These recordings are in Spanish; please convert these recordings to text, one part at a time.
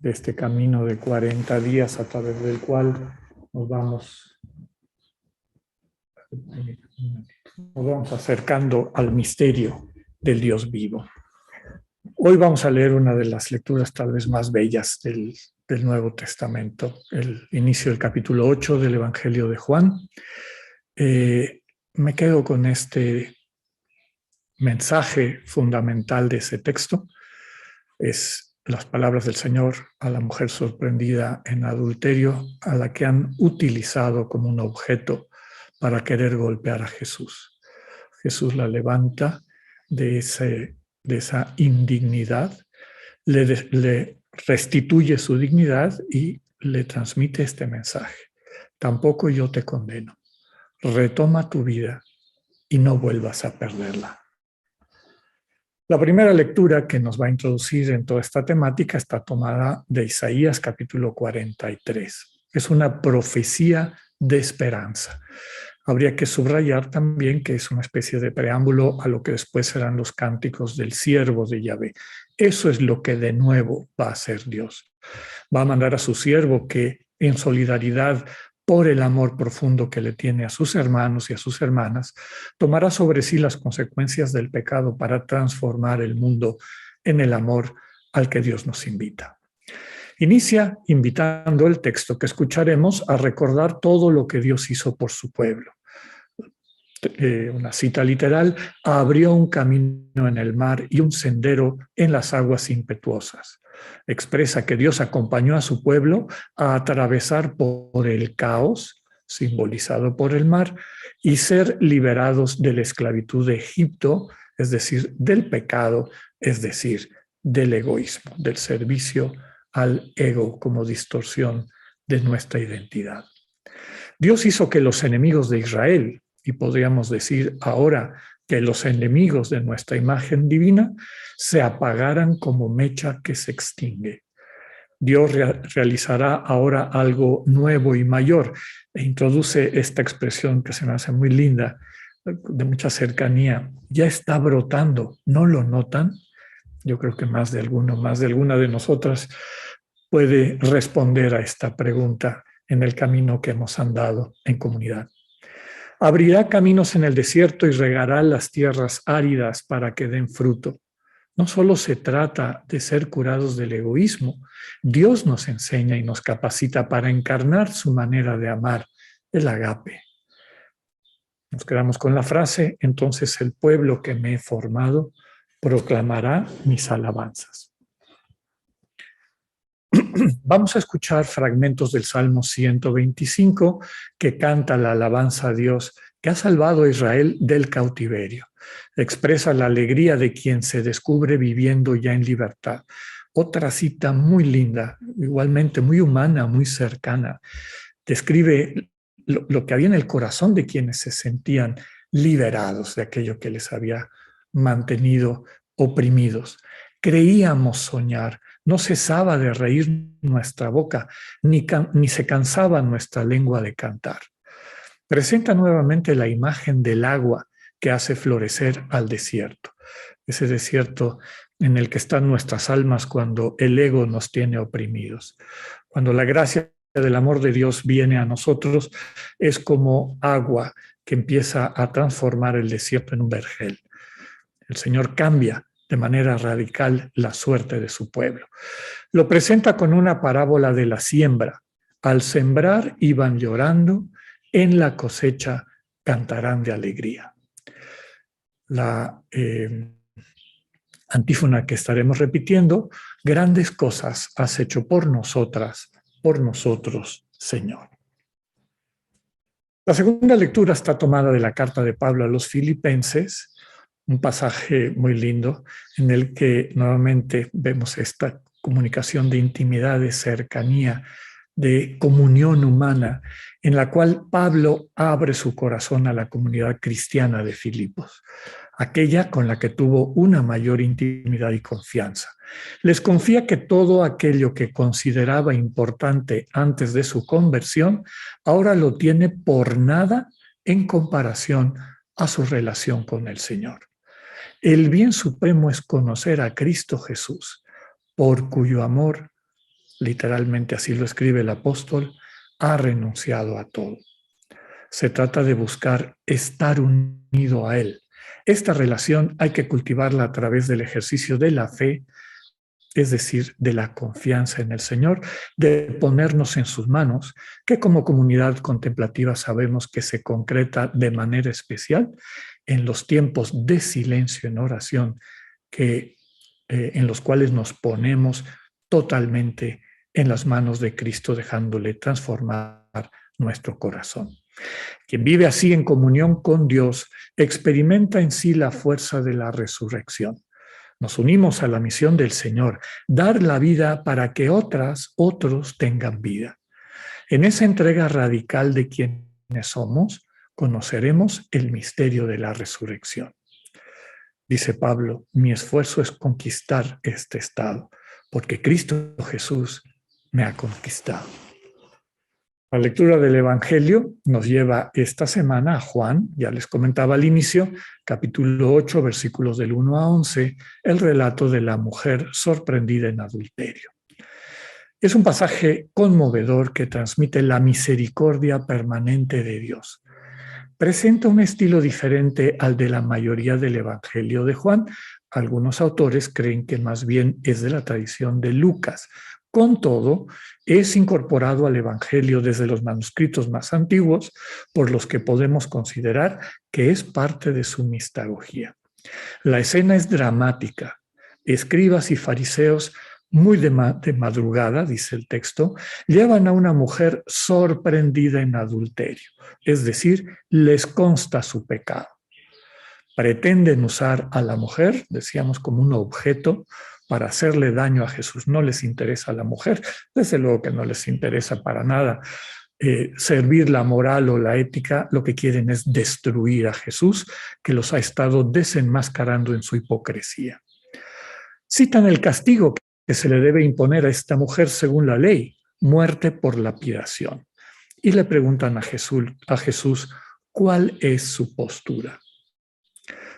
de este camino de 40 días a través del cual nos vamos acercando al misterio del Dios vivo. Hoy vamos a leer una de las lecturas tal vez más bellas del Nuevo Testamento, el inicio del capítulo 8 del Evangelio de Juan. Me quedo con este mensaje fundamental de ese texto. Es las palabras del Señor a la mujer sorprendida en adulterio, a la que han utilizado como un objeto para querer golpear a Jesús. Jesús la levanta de esa indignidad, le restituye su dignidad y le transmite este mensaje. Tampoco yo te condeno. Retoma tu vida y no vuelvas a perderla. La primera lectura que nos va a introducir en toda esta temática está tomada de Isaías capítulo 43. Es una profecía de esperanza. Habría que subrayar también que es una especie de preámbulo a lo que después serán los cánticos del siervo de Yahvé. Eso es lo que de nuevo va a hacer Dios. Va a mandar a su siervo que en solidaridad por el amor profundo que le tiene a sus hermanos y a sus hermanas, tomará sobre sí las consecuencias del pecado para transformar el mundo en el amor al que Dios nos invita. Inicia invitando el texto que escucharemos a recordar todo lo que Dios hizo por su pueblo. Una cita literal: abrió un camino en el mar y un sendero en las aguas impetuosas. Expresa que Dios acompañó a su pueblo a atravesar por el caos, simbolizado por el mar, y ser liberados de la esclavitud de Egipto, es decir, del pecado, es decir, del egoísmo, del servicio al ego como distorsión de nuestra identidad. Dios hizo que los enemigos de Israel, y podríamos decir ahora que los enemigos de nuestra imagen divina, se apagaran como mecha que se extingue. Dios realizará ahora algo nuevo y mayor e introduce esta expresión que se me hace muy linda, de mucha cercanía. Ya está brotando, ¿no lo notan? Yo creo que más de alguna de nosotras puede responder a esta pregunta en el camino que hemos andado en comunidad. Abrirá caminos en el desierto y regará las tierras áridas para que den fruto. No solo se trata de ser curados del egoísmo, Dios nos enseña y nos capacita para encarnar su manera de amar, el agape. Nos quedamos con la frase: entonces el pueblo que me he formado proclamará mis alabanzas. Vamos a escuchar fragmentos del Salmo 125 que canta la alabanza a Dios que ha salvado a Israel del cautiverio. Expresa la alegría de quien se descubre viviendo ya en libertad. Otra cita muy linda, igualmente muy humana, muy cercana. Describe lo que había en el corazón de quienes se sentían liberados de aquello que les había mantenido oprimidos. Creíamos soñar, no cesaba de reír nuestra boca, ni se cansaba nuestra lengua de cantar. Presenta nuevamente la imagen del agua que hace florecer al desierto, ese desierto en el que están nuestras almas cuando el ego nos tiene oprimidos. Cuando la gracia del amor de Dios viene a nosotros, es como agua que empieza a transformar el desierto en un vergel. El Señor cambia de manera radical la suerte de su pueblo. Lo presenta con una parábola de la siembra. Al sembrar iban llorando, en la cosecha cantarán de alegría. La antífona que estaremos repitiendo: grandes cosas has hecho por nosotras, por nosotros, Señor. La segunda lectura está tomada de la carta de Pablo a los Filipenses, un pasaje muy lindo en el que nuevamente vemos esta comunicación de intimidad, de cercanía, de comunión humana, en la cual Pablo abre su corazón a la comunidad cristiana de Filipos, aquella con la que tuvo una mayor intimidad y confianza. Les confía que todo aquello que consideraba importante antes de su conversión, ahora lo tiene por nada en comparación a su relación con el Señor. El bien supremo es conocer a Cristo Jesús, por cuyo amor literalmente así lo escribe el apóstol, ha renunciado a todo. Se trata de buscar estar unido a Él. Esta relación hay que cultivarla a través del ejercicio de la fe, es decir, de la confianza en el Señor, de ponernos en sus manos, que como comunidad contemplativa sabemos que se concreta de manera especial en los tiempos de silencio en oración, en los cuales nos ponemos totalmente en las manos de Cristo, dejándole transformar nuestro corazón. Quien vive así en comunión con Dios experimenta en sí la fuerza de la resurrección. Nos unimos a la misión del Señor, dar la vida para que otros tengan vida. En esa entrega radical de quienes somos, conoceremos el misterio de la resurrección. Dice Pablo, mi esfuerzo es conquistar este estado, porque Cristo Jesús me ha conquistado. La lectura del Evangelio nos lleva esta semana a Juan, ya les comentaba al inicio, capítulo 8, versículos del 1 a 11, el relato de la mujer sorprendida en adulterio. Es un pasaje conmovedor que transmite la misericordia permanente de Dios. Presenta un estilo diferente al de la mayoría del Evangelio de Juan. Algunos autores creen que más bien es de la tradición de Lucas. Con todo, es incorporado al Evangelio desde los manuscritos más antiguos, por los que podemos considerar que es parte de su mistagogía. La escena es dramática. Escribas y fariseos, muy de madrugada, dice el texto, llevan a una mujer sorprendida en adulterio, es decir, les consta su pecado. Pretenden usar a la mujer, decíamos, como un objeto para hacerle daño a Jesús. No les interesa a la mujer, desde luego que no les interesa para nada servir la moral o la ética. Lo que quieren es destruir a Jesús, que los ha estado desenmascarando en su hipocresía. Citan el castigo que se le debe imponer a esta mujer según la ley, muerte por lapidación. Y le preguntan a Jesús cuál es su postura.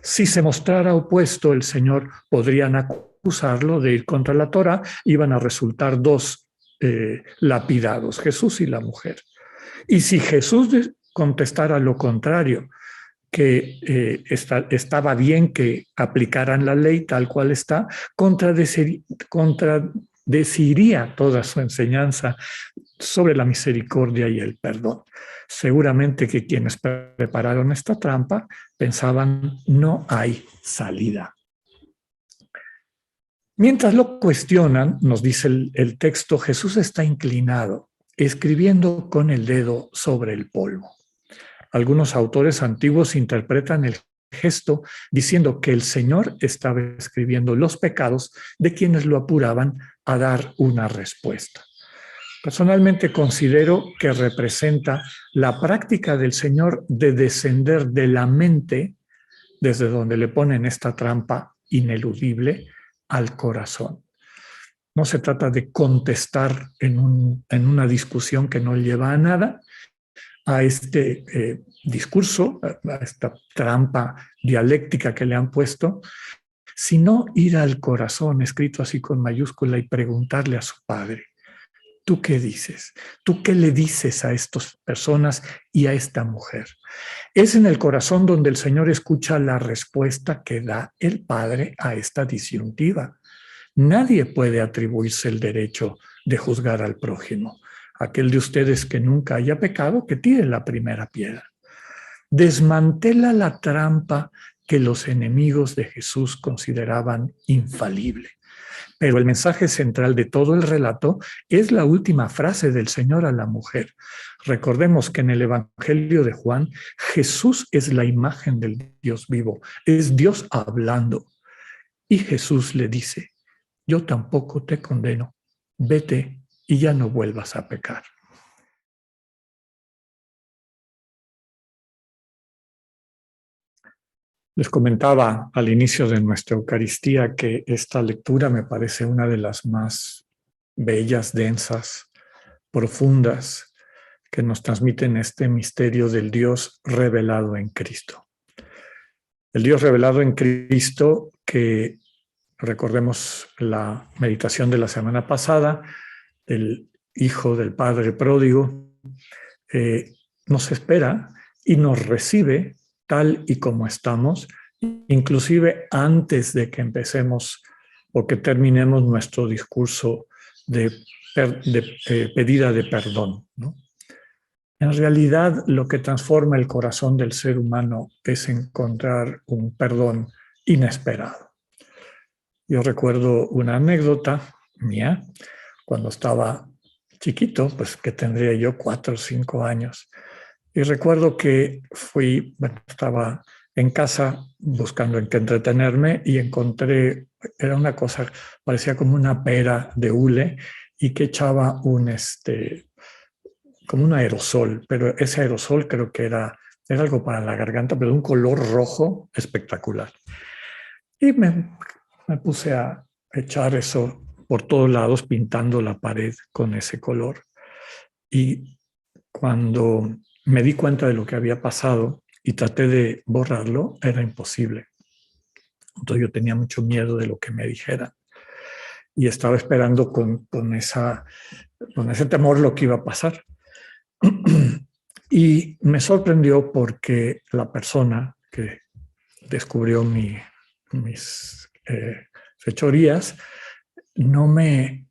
Si se mostrara opuesto el Señor, podrían acusarlo de ir contra la Torá, iban a resultar dos lapidados, Jesús y la mujer. Y si Jesús contestara lo contrario, que estaba bien que aplicaran la ley tal cual está, contradeciría toda su enseñanza sobre la misericordia y el perdón. Seguramente que quienes prepararon esta trampa pensaban, no hay salida. Mientras lo cuestionan, nos dice el texto, Jesús está inclinado, escribiendo con el dedo sobre el polvo. Algunos autores antiguos interpretan el gesto diciendo que el Señor estaba escribiendo los pecados de quienes lo apuraban a dar una respuesta. Personalmente considero que representa la práctica del Señor de descender de la mente, desde donde le ponen esta trampa ineludible, al corazón. No se trata de contestar en una discusión que no lleva a nada, a este discurso, a esta trampa dialéctica que le han puesto, sino ir al corazón, escrito así con mayúscula, y preguntarle a su Padre, ¿tú qué dices? ¿Tú qué le dices a estas personas y a esta mujer? Es en el corazón donde el Señor escucha la respuesta que da el Padre a esta disyuntiva. Nadie puede atribuirse el derecho de juzgar al prójimo. Aquel de ustedes que nunca haya pecado, que tire la primera piedra. Desmantela la trampa que los enemigos de Jesús consideraban infalible. Pero el mensaje central de todo el relato es la última frase del Señor a la mujer. Recordemos que en el Evangelio de Juan, Jesús es la imagen del Dios vivo, es Dios hablando. Y Jesús le dice, yo tampoco te condeno, vete y ya no vuelvas a pecar. Les comentaba al inicio de nuestra Eucaristía que esta lectura me parece una de las más bellas, densas, profundas, que nos transmiten este misterio del Dios revelado en Cristo. El Dios revelado en Cristo que, recordemos la meditación de la semana pasada, del hijo del padre pródigo, nos espera y nos recibe tal y como estamos, inclusive antes de que empecemos o que terminemos nuestro discurso de pedida de perdón, ¿no? En realidad, lo que transforma el corazón del ser humano es encontrar un perdón inesperado. Yo recuerdo una anécdota mía cuando estaba chiquito, pues que tendría yo 4 o 5 años. Y recuerdo que estaba en casa buscando en qué entretenerme y encontré, era una cosa, parecía como una pera de hule y que echaba como un aerosol, pero ese aerosol creo que era algo para la garganta, pero de un color rojo espectacular. Y me puse a echar eso por todos lados, pintando la pared con ese color. Y cuando me di cuenta de lo que había pasado y traté de borrarlo, era imposible. Entonces yo tenía mucho miedo de lo que me dijeran. Y estaba esperando con ese temor lo que iba a pasar. Y me sorprendió porque la persona que descubrió mis fechorías no me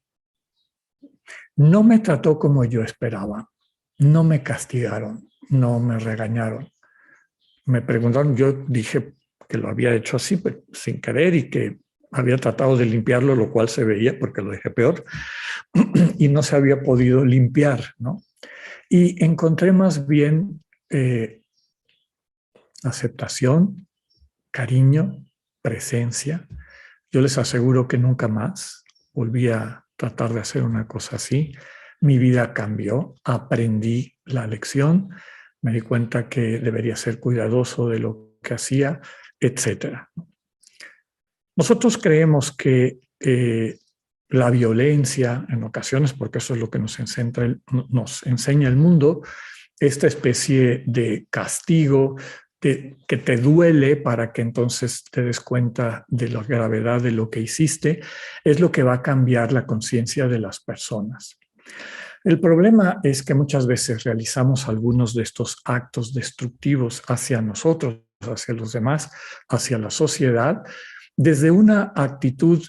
trató como yo esperaba. No me castigaron, no me regañaron. Me preguntaron, yo dije que lo había hecho así, pues, sin querer, y que había tratado de limpiarlo, lo cual se veía porque lo dejé peor, y no se había podido limpiar, ¿no? Y encontré más bien aceptación, cariño, presencia. Yo les aseguro que nunca más volví a tratar de hacer una cosa así. Mi vida cambió, aprendí la lección, me di cuenta que debería ser cuidadoso de lo que hacía, etc. Nosotros creemos que la violencia en ocasiones, porque eso es lo que nos enseña el mundo, esta especie de castigo que te duele para que entonces te des cuenta de la gravedad de lo que hiciste, es lo que va a cambiar la conciencia de las personas. El problema es que muchas veces realizamos algunos de estos actos destructivos hacia nosotros, hacia los demás, hacia la sociedad, desde una actitud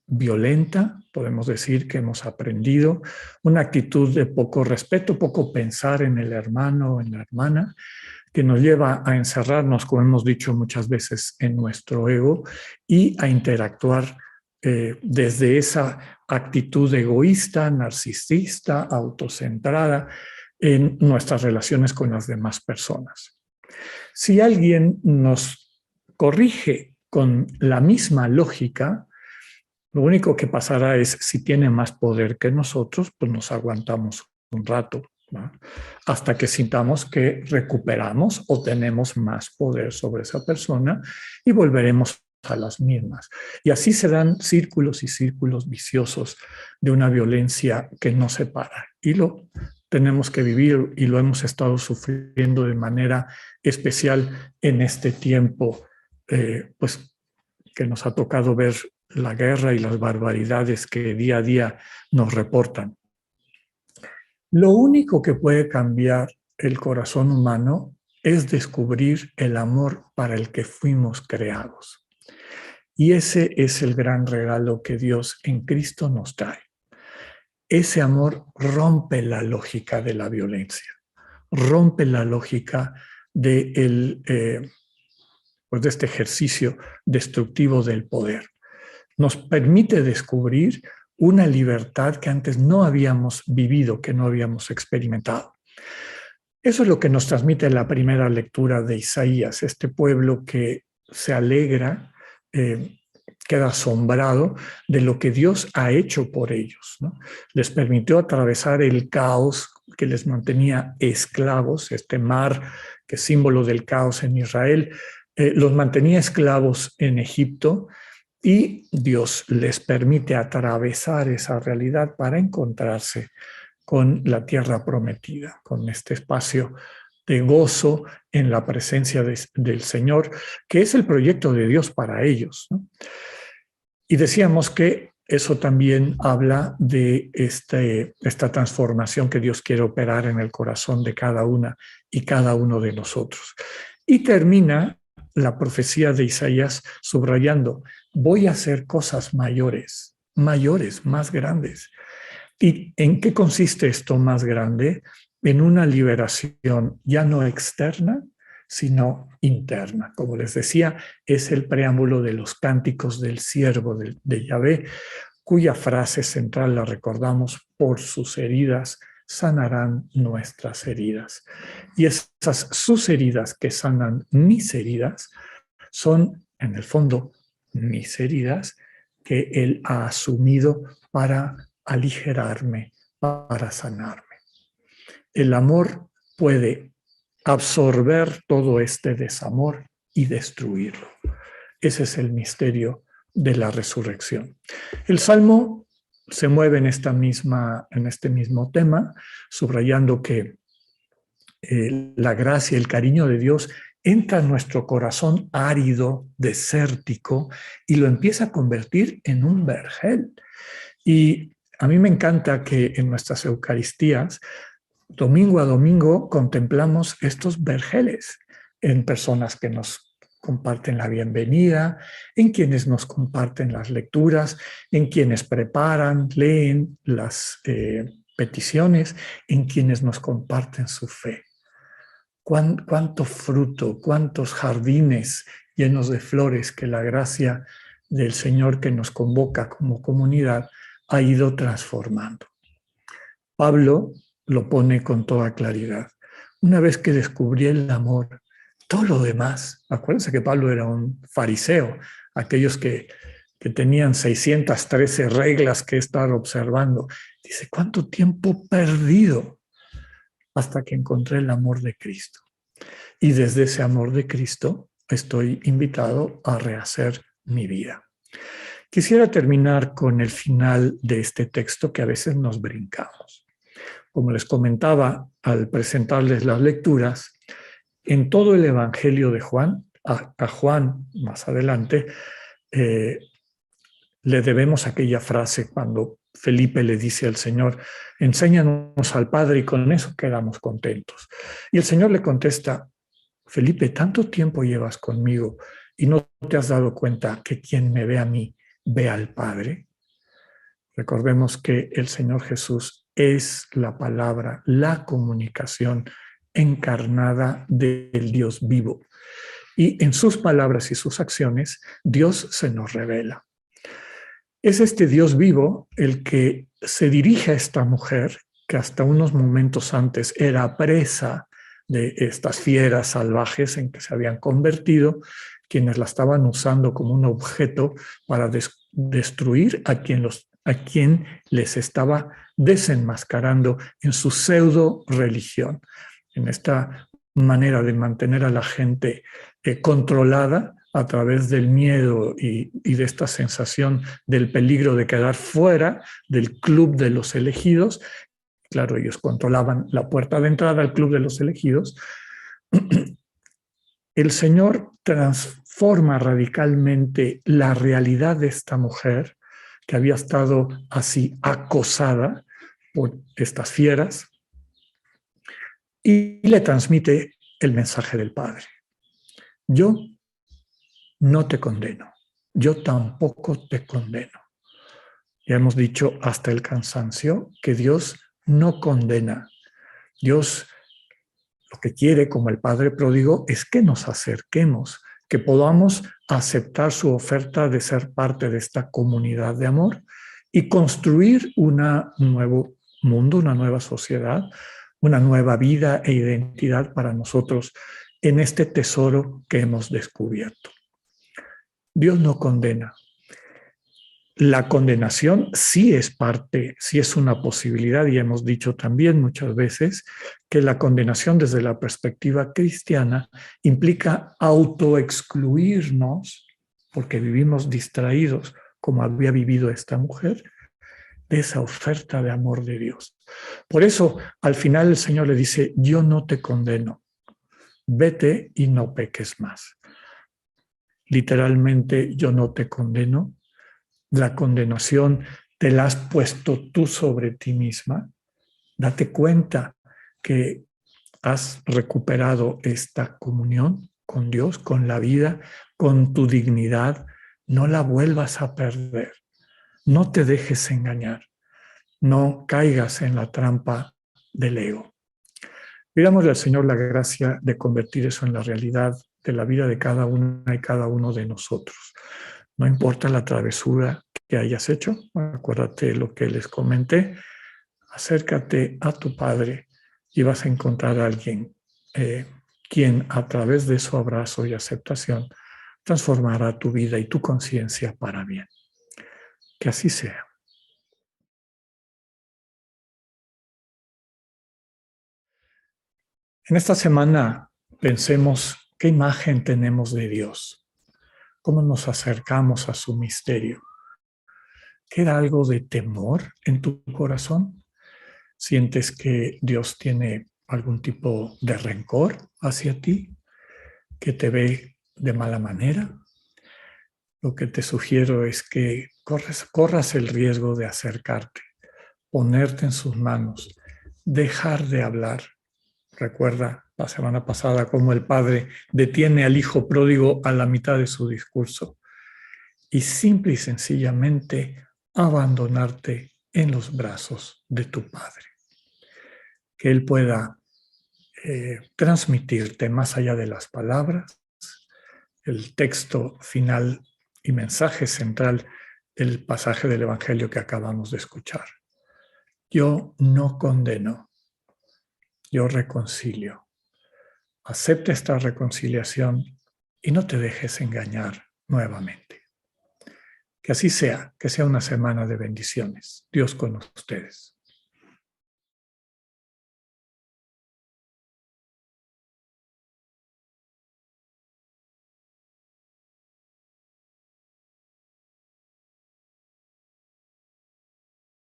violenta, podemos decir que hemos aprendido, una actitud de poco respeto, poco pensar en el hermano o en la hermana, que nos lleva a encerrarnos, como hemos dicho muchas veces, en nuestro ego y a interactuar desde esa actitud egoísta, narcisista, autocentrada en nuestras relaciones con las demás personas. Si alguien nos corrige con la misma lógica, lo único que pasará es, si tiene más poder que nosotros, pues nos aguantamos un rato, ¿no? Hasta que sintamos que recuperamos o tenemos más poder sobre esa persona y volveremos a las mismas. Y así se dan círculos y círculos viciosos de una violencia que no se para. Y lo tenemos que vivir y lo hemos estado sufriendo de manera especial en este tiempo, pues que nos ha tocado ver la guerra y las barbaridades que día a día nos reportan. Lo único que puede cambiar el corazón humano es descubrir el amor para el que fuimos creados. Y ese es el gran regalo que Dios en Cristo nos trae. Ese amor rompe la lógica de la violencia, rompe la lógica de este ejercicio destructivo del poder. Nos permite descubrir una libertad que antes no habíamos vivido, que no habíamos experimentado. Eso es lo que nos transmite la primera lectura de Isaías, este pueblo que se alegra, queda asombrado de lo que Dios ha hecho por ellos, ¿no? Les permitió atravesar el caos que les mantenía esclavos, este mar que es símbolo del caos en Israel, los mantenía esclavos en Egipto, y Dios les permite atravesar esa realidad para encontrarse con la tierra prometida, con este espacio de gozo en la presencia del Señor, que es el proyecto de Dios para ellos, ¿no? Y decíamos que eso también habla de esta transformación que Dios quiere operar en el corazón de cada una y cada uno de nosotros. Y termina la profecía de Isaías subrayando, voy a hacer cosas mayores, más grandes. ¿Y en qué consiste esto más grande? En una liberación ya no externa, sino interna. Como les decía, es el preámbulo de los cánticos del siervo de Yahvé, cuya frase central la recordamos: por sus heridas sanarán nuestras heridas. Y esas sus heridas que sanan mis heridas son, en el fondo, mis heridas que Él ha asumido para aligerarme, para sanarme. El amor puede absorber todo este desamor y destruirlo. Ese es el misterio de la resurrección. El Salmo se mueve en este mismo tema, subrayando que la gracia y el cariño de Dios entra en nuestro corazón árido, desértico, y lo empieza a convertir en un vergel. Y a mí me encanta que en nuestras Eucaristías, domingo a domingo, contemplamos estos vergeles en personas que nos comparten la bienvenida, en quienes nos comparten las lecturas, en quienes preparan, leen las peticiones, en quienes nos comparten su fe. Cuánto fruto, cuántos jardines llenos de flores que la gracia del Señor que nos convoca como comunidad ha ido transformando. Pablo lo pone con toda claridad. Una vez que descubrí el amor, todo lo demás, acuérdense que Pablo era un fariseo, aquellos que tenían 613 reglas que estar observando. Dice, ¿cuánto tiempo perdido hasta que encontré el amor de Cristo? Y desde ese amor de Cristo estoy invitado a rehacer mi vida. Quisiera terminar con el final de este texto que a veces nos brincamos. Como les comentaba al presentarles las lecturas, en todo el Evangelio de Juan, a Juan más adelante, le debemos aquella frase cuando Felipe le dice al Señor, enséñanos al Padre y con eso quedamos contentos. Y el Señor le contesta, Felipe, tanto tiempo llevas conmigo y no te has dado cuenta que quien me ve a mí, ve al Padre. Recordemos que el Señor Jesús es la palabra, la comunicación encarnada del Dios vivo. Y en sus palabras y sus acciones, Dios se nos revela. Es este Dios vivo el que se dirige a esta mujer, que hasta unos momentos antes era presa de estas fieras salvajes en que se habían convertido, quienes la estaban usando como un objeto para destruir a quien les estaba desenmascarando en su pseudo religión, en esta manera de mantener a la gente controlada a través del miedo y de esta sensación del peligro de quedar fuera del club de los elegidos. Claro, ellos controlaban la puerta de entrada al club de los elegidos. El Señor transforma radicalmente la realidad de esta mujer que había estado así acosada por estas fieras y le transmite el mensaje del Padre. Yo no te condeno, yo tampoco te condeno. Ya hemos dicho hasta el cansancio que Dios no condena. Dios lo que quiere, como el Padre pródigo, es que nos acerquemos, que podamos aceptar su oferta de ser parte de esta comunidad de amor y construir un nuevo mundo, una nueva sociedad, una nueva vida e identidad para nosotros en este tesoro que hemos descubierto. Dios no condena. La condenación sí es parte, sí es una posibilidad, y hemos dicho también muchas veces que la condenación desde la perspectiva cristiana implica autoexcluirnos, porque vivimos distraídos, como había vivido esta mujer, de esa oferta de amor de Dios. Por eso, al final el Señor le dice, yo no te condeno, vete y no peques más. Literalmente, yo no te condeno, la condenación te la has puesto tú sobre ti misma, date cuenta que has recuperado esta comunión con Dios, con la vida, con tu dignidad. No la vuelvas a perder. No te dejes engañar. No caigas en la trampa del ego. Pidámosle al Señor la gracia de convertir eso en la realidad de la vida de cada una y cada uno de nosotros. No importa la travesura que hayas hecho, acuérdate lo que les comenté, acércate a tu Padre y vas a encontrar a alguien quien a través de su abrazo y aceptación transformará tu vida y tu conciencia para bien. Que así sea. En esta semana pensemos qué imagen tenemos de Dios, cómo nos acercamos a su misterio. ¿Queda algo de temor en tu corazón? ¿Sientes que Dios tiene algún tipo de rencor hacia ti, que te ve de mala manera? Lo que te sugiero es que corras el riesgo de acercarte, ponerte en sus manos, dejar de hablar. Recuerda la semana pasada cómo el padre detiene al hijo pródigo a la mitad de su discurso y simple y sencillamente abandonarte en los brazos de tu padre. Que él pueda transmitirte más allá de las palabras el texto final y mensaje central del pasaje del Evangelio que acabamos de escuchar. Yo no condeno, yo reconcilio. Acepta esta reconciliación y no te dejes engañar nuevamente. Que así sea, que sea una semana de bendiciones. Dios con ustedes.